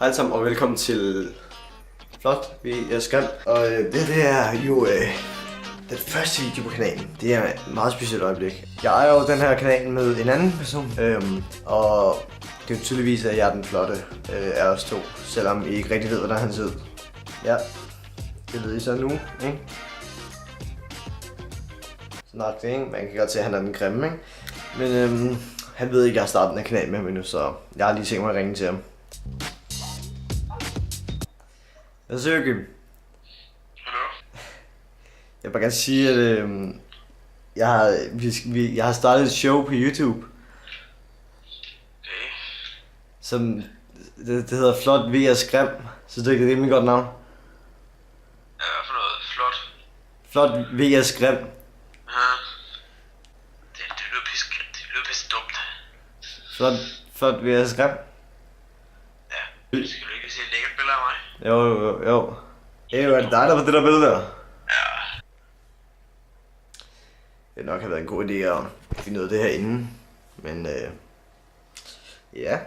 Hej alle sammen og velkommen til Flot vs Grim. Og det er jo den første video på kanalen. Det er et meget specielt øjeblik. Jeg ejer jo den her kanal med en anden person. Og det er jo tydeligvis, at jeg er den flotte af os to. Selvom I ikke rigtig ved, hvordan han ser ud. Ja, det ved I så nu, ikke? Snart det, ikke? Man kan godt se, at han er den grimme, ikke? Men han ved ikke, at jeg har startet den her kanal med ham endnu, så jeg har lige tænkt mig at ringe til ham. Hvad så, Jørgen? Hallo? Jeg vil bare gerne sige, at jeg har startet et show på YouTube. Okay. Som det hedder Flot vs Grim. Så det er et rimelig godt navn. Ja, hvad for noget? Flot? Flot vs Grim. Ja. Det lyder pisse dumt. Flot vs Grim. Ja. Skal du ikke se et lækkert billede af mig? Jo. Er det dig, der på det der billede der? Ja. Det nok have været en god idé at finde ud af det her inden. Men ja.